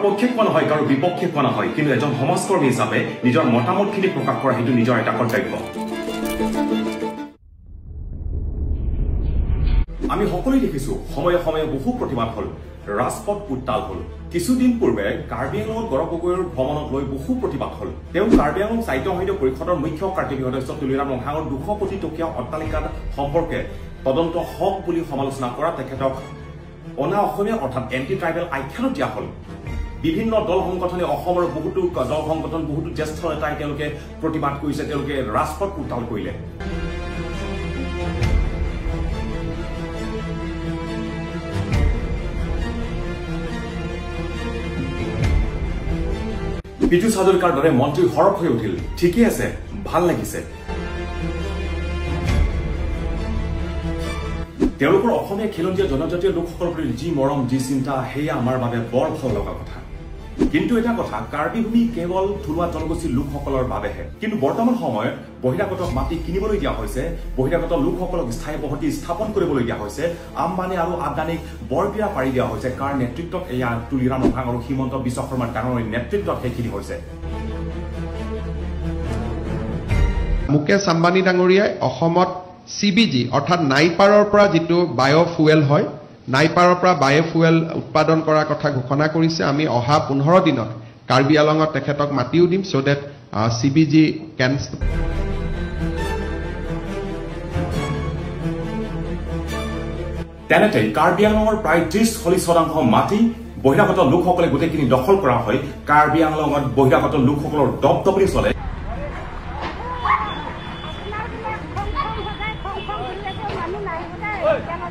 সপক্ষে কোৱা নহয় কাৰো বিপক্ষে কোৱা নহয় কিন্তু এজন সমাজকৰ্মী হিচাপে নিজৰ মতামতখিনি প্ৰকাশ কৰা হেতু নিজৰ এটা কৰ্তব্য আমি সকলোৱে দেখিছো সময়ে সময়ে বহু প্ৰতিবাদ হল ৰাজপথ উত্তাল হল কিছুদিন পূৰ্বে কাৰ্বি আংলঙত গৌৰৱ গগৈৰ ভ্ৰমণক লৈ বহু প্ৰতিবাদ হল তেওঁ কাৰ্বি আংলং সাহিত্য সাহিত্য পৰিষদৰ মুখ্য কাৰ্যবাহী সদস্য তুলিৰাম লংহাঙৰ 200 কোটি টকীয়া অট্টালিকা সম্পৰ্কে তদন্ত হক বুলি সমালোচনা কৰা তেখেতক অনা অসমীয়া অৰ্থাৎ এন্টি ট্ৰাইবেল আখ্যানত দিয়া হল বিভিন্ন দল সংগঠনে অসমৰ বহুতো দল সংগঠন বহুতো জ্যেষ্ঠ নেতাই তেওঁলোকে প্ৰতিবাদ কৰিছে তেওঁলোকে ৰাজপথ উত্তাল কৰিলে পীযুষ হাজৰিকাৰ দৰে মন্ত্ৰী হৰফ হৈ উঠিল ঠিকই আছে ভাল লাগিছে তেওঁলোকৰ অসমীয়া খিলঞ্জীয়া জনজাতীয় লোকসকলৰ প্ৰতি যি মৰম যি চিন্তা হেয়া আমাৰ বাবে বৰ ভাল লগা কথা কিন্তু এটা কথা কাৰ্বি ভূমি কেৱল থলুৱা জনগোষ্ঠীৰ লোকসকলৰ বাবেহে কিন্তু বৰ্তমান সময়ত বহিৰাগত মাটি কিনিবলৈ দিয়া হৈছে বহিৰাগত লোকসকলক স্থায়ী বসতি স্থাপন কৰিবলৈ দিয়া হৈছে আম্বানী আৰু আদানীক বৰবিয়া পাৰি দিয়া হৈছে কাৰ নেতৃত্বত এয়া তুলিৰাম লংহাং আৰু হিমন্ত বিশ্ব শৰ্মাৰ ডাঙৰ নেতৃত্বত সেইখিনি হৈছে মুকেশ আম্বানী ডাঙৰীয়াই অসমত CBG অৰ্থাৎ নাইপাৰৰ পৰা যিটো বায়োফুয়েল হয় নাইপাৰৰ পৰা বায়োফুয়েল উৎপাদন কৰাৰ কথা ঘোষণা কৰিছে আমি অহা 15 দিনত কাৰ্বি আংলঙত তেখেতক মাটিও দিম সো দ্যাট CBG can তেনেতে কাৰ্বি আংলঙৰ প্ৰায় 30-40% মাটি বহিৰাগত লোকসকলে গোটেইখিনি দখল কৰা হয় কাৰ্বি আংলঙত বহিৰাগত লোকসকলৰ দপদপনি চলে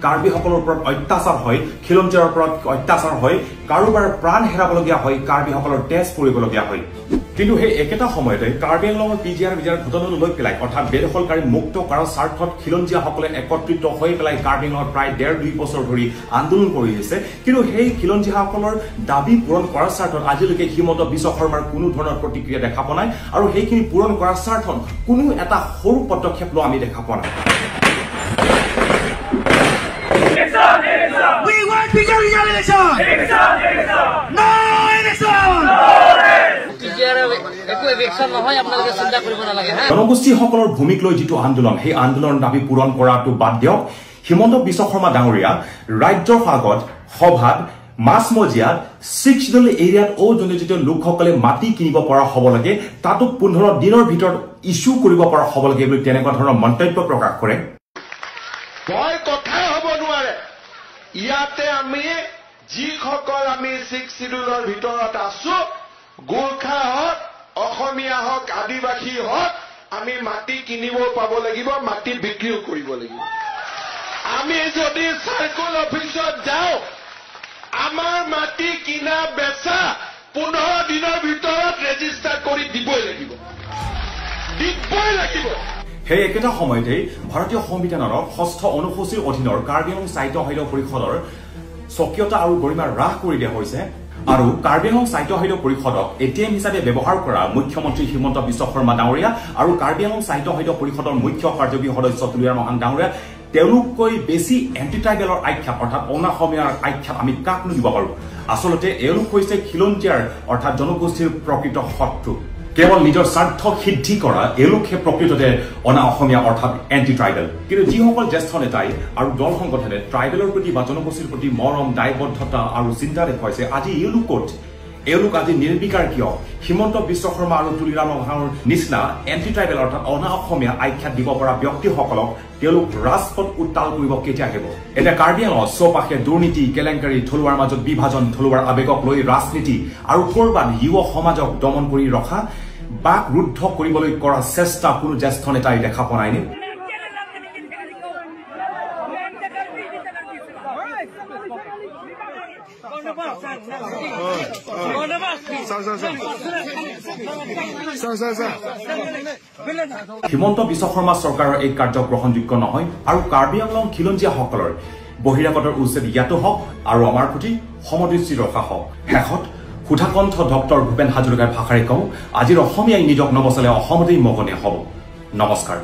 কাৰ্বিসকলৰ ওপৰত অত্যাচাৰ হয় খিলঞ্জীয়াৰ ওপৰত অত্যাচাৰ হয় কাৰোবাৰ প্ৰাণ হেৰাবলগীয়া হয় কাৰ্বিসকলৰ তেজ পৰিবলগীয়া হয় কিন্তু সেই একেটা সময়তে কাৰ্বি আংলঙৰ পিজিআৰ ঘটনাটো লৈ পেলাই অৰ্থাৎ বেদখলকাৰী মুক্ত কৰাৰ স্বাৰ্থত খিলঞ্জীয়াসকলে একত্ৰিত হৈ পেলাই কাৰ্বি আংলঙত প্ৰায় 1.5-2 বছৰ ধৰি আন্দোলন কৰি আহিছে কিন্তু সেই খিলঞ্জীয়াসকলৰ দাবী পূৰণ কৰাৰ স্বাৰ্থত আজিলৈকে হিমন্ত বিশ্ব শৰ্মাৰ কোনো ধৰণৰ প্ৰতিক্ৰিয়া দেখা পোৱা নাই আৰু সেইখিনি পূৰণ কৰাৰ স্বাৰ্থত কোনো এটা সৰু পদক্ষেপ লোৱা আমি দেখা পোৱা নাই We want bigger election! No election! জনগোষ্ঠীসকলৰ ভূমিক লৈ যিটো আন্দোলন সেই আন্দোলনৰ দাবী পূৰণ কৰাটো বাদ দিয়ক হিমন্ত বিশ্ব শৰ্মা ডাঙৰীয়া ৰাজ্যৰ আগত সভাত মাছমজিয়াত 6 দল এৰিয়াত জনজাতীয় লোকসকলে মাটি কিনিব পৰা হ'ব লাগে তাতো 15 দিনৰ ভিতৰত ইস্যু কৰিব পৰা হ'ব লাগে বুলি তেনেকুৱা ধৰণৰ মন্তব্য প্ৰকাশ কৰে ভয় কথা হ'ব নোৱাৰে ইয়াতে আমি যিসকল আমি 6 শিডিউলৰ ভিতৰত আছো গোৰ্খা হওক অসমীয়া হওক আদিবাসী হওক আমি মাটি কিনিব পাব লাগিব মাটি বিক্ৰীও কৰিব লাগিব আমি যদি সাৰ্কল অফিচত যাওঁ আমাৰ মাটি কিনা বেচা 15 দিনৰ ভিতৰত ৰেজিষ্টাৰ কৰি দিবই লাগিব সেই একেটা সময়তে ভাৰতীয় সংবিধানৰ 6ষ্ঠ অনুসূচীৰ অধীনৰ কাৰ্বি আংলং সাহিত্য সাহিত্য পৰিষদৰ স্বকীয়তা আৰু গৰিমা হ্ৰাস কৰি দিয়া হৈছে আৰু কাৰ্বি আংলং সাহিত্য সাহিত্য পৰিষদক ATM হিচাপে ব্যৱহাৰ কৰা মুখ্যমন্ত্ৰী হিমন্ত বিশ্ব শৰ্মা ডাঙৰীয়া আৰু কাৰ্বি আংলং সাহিত্য সাহিত্য পৰিষদৰ মুখ্য কাৰ্যবাহী সদস্য তুলিৰাম লংহাং ডাঙৰীয়া তেওঁলোককৈ বেছি এন্টি ট্ৰাইবেলৰ আখ্যা অৰ্থাৎ অনাসমীয়াৰ আখ্যা আমি কাকনো দিব পাৰো আসলতে এওঁলোক হৈছে খিলঞ্জীয়াৰ অৰ্থাৎ জনগোষ্ঠীৰ প্ৰকৃত শত্ৰু কেৱল নিজৰ স্বাৰ্থ সিদ্ধি কৰা এওঁলোকে প্ৰকৃততে অনা অসমীয়া অৰ্থাৎ এন্টি ট্ৰাইবেল কিন্তু যিসকল জ্যেষ্ঠ নেতাই আৰু দল সংগঠনে ট্ৰাইবেলৰ প্ৰতি বা জনগোষ্ঠীৰ প্ৰতি মৰম দায়বদ্ধতা আৰু চিন্তা দেখুৱাইছে আজি এওঁলোক আজি নিৰ্বিকাৰ কিয় হিমন্ত বিশ্ব শৰ্মা আৰু তুলিৰাম লংহাঙৰ নিচিনা এন্টি ট্ৰাইবেল অৰ্থাৎ অনা অসমীয়া আখ্যা দিব পৰা ব্যক্তিসকলক তেওঁলোক ৰাজপথ উত্তাল কৰিব কেতিয়া আহিব এটা কাৰ্বি আংলঙত চৌপাশে দুৰ্নীতি কেলেংকাৰী থলুৱাৰ মাজত বিভাজন থলুৱাৰ আৱেগক লৈ ৰাজনীতি আৰু কৰবাত যুৱ সমাজক দমন কৰি ৰখা বাক ৰুদ্ধ কৰিবলৈ কৰা চেষ্টা কোনো জ্যেষ্ঠ নেতাই দেখা পোৱা নাইনে হিমন্ত বিশ্ব শৰ্মা চৰকাৰৰ এই কাৰ্য গ্ৰহণযোগ্য নহয় আৰু কাৰ্বি আংলং খিলঞ্জীয়াসকলৰ বহিৰাগতৰ উচ্ছেদ ইয়াতো হওক আৰু আমাৰ প্ৰতি সমদৃষ্টি ৰখা হওক শেষত সুধাকণ্ঠ ডক্টৰ ভূপেন হাজৰিকাৰ ভাষাৰে কওঁ আজিৰ অসমীয়াই নিজক নবচালে অসমতেই মগনীয়া হ'ব নমস্কাৰ